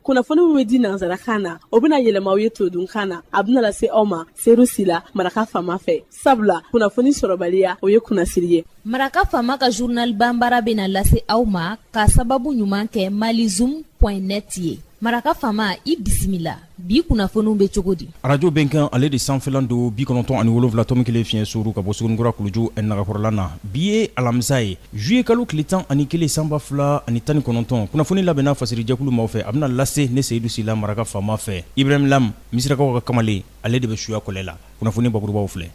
kunnafoni min bɛ di nanzarakan na o bɛna yɛlɛma aw ye todunkan na a bɛna lase aw ma seru sila maraka fama fɛ sabula kunnafoni sɔrɔbaliya o ye kunnasiri ye. Maraka fama ka journal banbara bɛna lase aw ma ka sababu ɲuman kɛ malizoom.net ye. Maraka fama i bisimila bi kunnafoniw bɛ cogo di. Radio Benkan ale de sanfɛlan don 97 tɔmi kelen fiɲɛ suru ka bɔ Suguninkura Kuluju nagakɔrɔla na bi ye alamisa ye juillet kalo tile 11 sanba 2019 kunnafoni labɛnna fasirijɛkulu maaw fɛ a bɛna lase ne Seyidu Sila maraka fama fɛ Ibrahim Lam misirakaw ka kamalen ale de bɛ suya kɔlɛ la kunnafoni bakurubaw filɛ.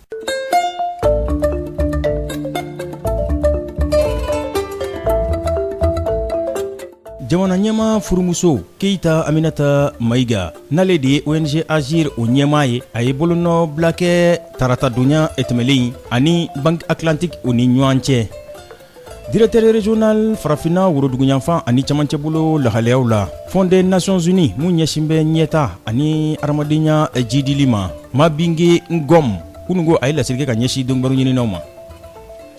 Jamana ɲɛma furumuso Keita Aminata Maiga n'ale de ye ONG Agir o ɲɛma ye a ye bolonɔ bila kɛ tarata donya tɛmɛlen ani Banque Atlantique o ni ɲɔgɔn cɛ. Directeur régional farafina woroduguyanfan ani camancɛ bolo lahalayaw la Fonds des Nations Unies mun ɲɛsin bɛ ɲɛta ani adamadenya jidili ma Mabinge Ngom kunungo a ye lasirikɛ ka ɲɛsin dɔnnibaru ɲininaw ma.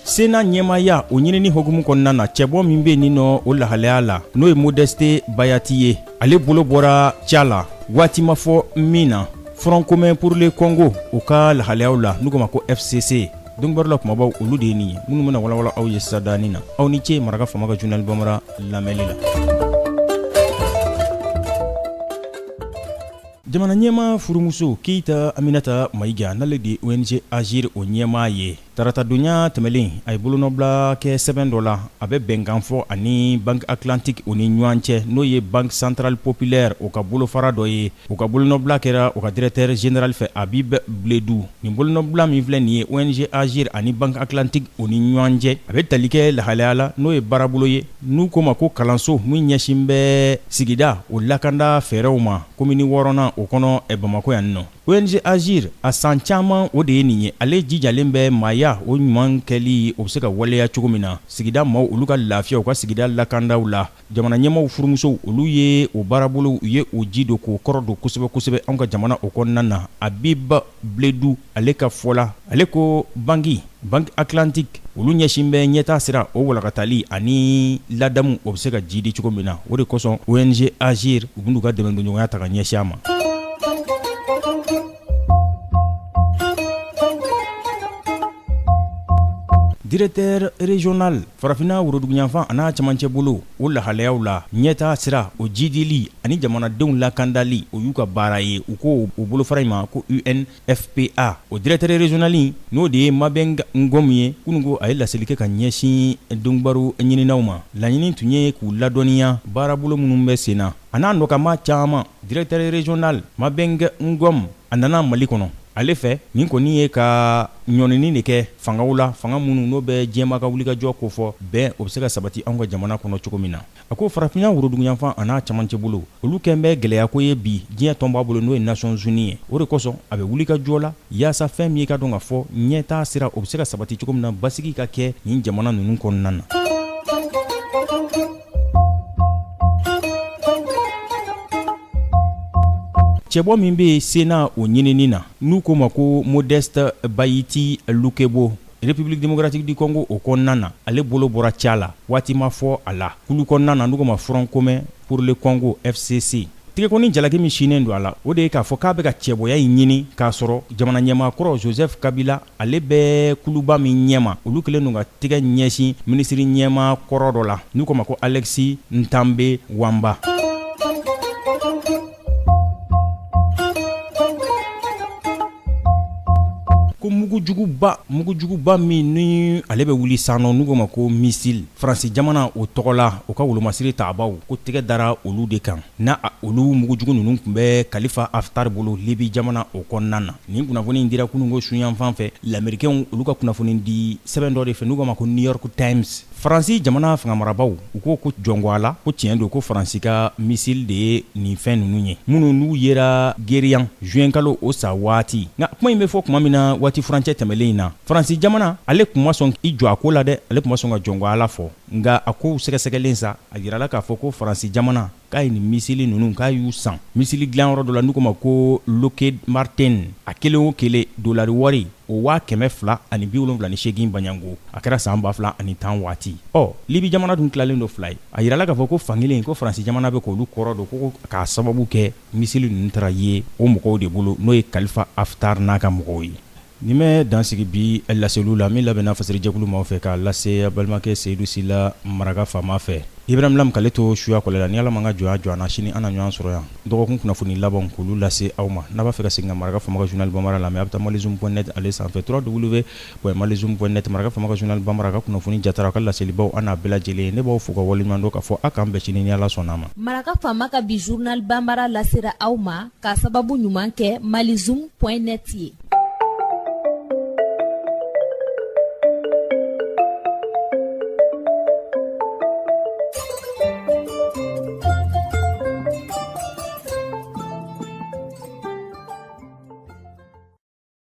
Sena ɲɛmaya o ɲinini hokumu kɔnɔna na cɛbɔ min bɛ nin nɔ o lahalaya la n'o ye Modeste Bayati ye ale bolo bɔra ca la waati ma fɔ min na Front commun pour le Congo o ka lahalayaw la n'u ko ma ko FCC dɔnnibaru la kumabaw olu de ye nin ye minnu bɛna walawala aw ye sisan dani na aw ni ce maraka fama ka journal bamara lamɛnli la. Jamana ɲɛma furumuso Keita Aminata Maiga n'ale de ONG Agir o ɲɛma ye tarata donya tɛmɛlen a ye bolonɔbila kɛ sɛbɛn dɔ la a bɛ bɛnkan fɔ ani Banque Atlantique o ni ɲɔgɔn cɛ n'o ye Banque Centrale Populaire o ka bolofara dɔ ye o ka bolonɔbila kɛra o ka directeur général fɛ Habib Bledou nin bolonɔbila min filɛ nin ye ONG Agir ani Banque Atlantique o ni ɲɔgɔn cɛ a bɛ tali kɛ lahalaya la n'o ye baarabolo ye n'u ko ma ko kalanso min ɲɛsin bɛ sigida o lakanda fɛɛrɛw ma komini 6nan o kɔnɔ Bamako yan nɔ. ONG Agir a san caman o de ye nin ye ale jijalen bɛ maaya o ɲuman kɛli o bɛ se ka waleya cogo min na sigida maaw olu ka lafiya u ka sigida lakandaw la jamana ɲɛmaw furumusow olu ye o baarabolo u ye o ji don k'o kɔrɔ don kosɛbɛ kosɛbɛ anw ka jamana o kɔnɔna na Habib Bledou ale ka fɔla ale ko Banque Atlantique olu ɲɛsin bɛ ɲɛta sira o walakatali ani ladamu o bɛ se ka jidi cogo min na o de kosɔn ONG Agir u b'u ka dɛmɛ don ɲɔgɔnya ta ka ɲɛsin a ma. Directeur régional farafina woroduguyanfan ana camancɛ bolo o lahalayaw la ɲɛta sira o jidili ani jamanadenw lakandali o y'u ka baara ye u ko o bolofara in ma ko UNFPA o directeur régional n'o de ye Mabeng Ngom ye kunungo a ye laseli kɛ ka ɲɛsin dɔnnibaru ɲininaw ma laɲini tun ye k'u ladɔnniya baarabolo minnu bɛ sen na a n'a nɔkama caman directeur régional Mabeng Ngom a nana Mali kɔnɔ ale fɛ nin kɔni ye ka ɲɔnini de kɛ fangaw la fanga minnu n'o bɛ diɲɛma ka wulikajɔ ko fɔ bɛn o bɛ se ka sabati anw ka jamana kɔnɔ cogo min na a ko farafinya woroduguyanfan a n'a camancɛ bolo olu kɛn bɛ gɛlɛya ko ye bi diɲɛ tɔn b'a bolo n'o ye Nations Unies ye o de kosɔn a bɛ wulikajɔ la yaasa fɛn min ye ka dɔn ka fɔ ɲɛtaa sira o bɛ se ka sabati cogo min na basigi ka kɛ nin jamana ninnu kɔnɔna na. Cɛbɔ min bɛ Sena o ɲinini na n'u ko ma ko Modeste Bayiti Lukebo République démocratique du Congo o kɔnɔna na ale bolo bɔra ca la waati ma fɔ a la kulu kɔnɔna na n'u ko ma Front commun pour le Congo FCC tigɛkɔni jalaki min sinen don a la o de ye k'a fɔ k'a bɛ ka cɛbɔya in ɲini k'a sɔrɔ jamana ɲɛmaakɔrɔ Joseph Kabila ale bɛ kuluba min ɲɛma olu kɛlen don ka tigɛ ɲɛsin minisiri ɲɛmaakɔrɔ dɔ la n'u ko ma ko Alexis Ntambe Wamba. Ko mugujuguba min ni ale bɛ wuli sanɔ n'u ko ma ko missile Faransi jamana o tɔgɔ la o ka wolomasiri taabaw ko tɛgɛ dara olu de kan na olu mugujugu ninnu tun bɛ Khalifa Haftar bolo Libi jamana o kɔnɔna na nin kunnafoni in dira kunungo suyanfan fɛ l'Américain olu ka kunnafoni di sɛbɛn dɔ de fɛ n'u ko ma ko New York Times Faransi jamana fangamarabaw u ko jɔngɔ a la ko tiɲɛ don ko Faransi ka missile de ye nin fɛn ninnu ye minnu n'u yera geriyan juin kalo o sa waati nka kuma in bɛ fɔ kuma min na waati furancɛ tɛmɛlen in na Faransi jamana ale tun ma sɔn i jɔ a ko la dɛ ale tun ma sɔn ka jɔngɔ a la fɔ nga a kow sɛgɛsɛgɛlen sa a yirala k'a fɔ ko faransi jamana k'a ye nin misili nunu k'a y'u san misili dilanyɔrɔ dɔ la n'u ko ma ko Lockheed Martin a kelen o kelen dolari wari o 278 baɲango a kɛra san 2010 waati Libi jamana dun tilalen do fila ye a yirala k'a fɔ ko fankelen ko faransi jamana bɛ k'olu kɔrɔ do ko k'a sababu kɛ misili nunu tara ye o mɔgɔw de bolo n'o ye Khalifa Haftar n'a ka mɔgɔw ye nin bɛ dansigi bi laseliw la min labɛnna fasɛrijɛkulu maaw fɛ k'a lase a balimakɛ Seyidu Sila maraka faama fɛ Ibrahim Lam k'ale to suya kɔlɛ la ni Ala ma ka jɔnya sini an na ɲɔgɔn sɔrɔ yan dɔgɔkun kunnafoni laban k'olu lase aw ma n'a b'a fɛ ka segin ka maraka faama ka journal Bambara lamɛn a bɛ taa malizoom.net ale sanfɛ www.malizoom.net maraka faama ka journal Bambara ka kunnafoni jatara ka laselibaw an n'a bɛɛ lajɛlen ne b'aw fo ka waleɲuman dɔn k'a fɔ a k'an bɛn sini ni Ala sɔnn'a ma maraka faama ka bi journal Bambara lasera aw ma k'a sababu ɲuman kɛ malizoom.net ye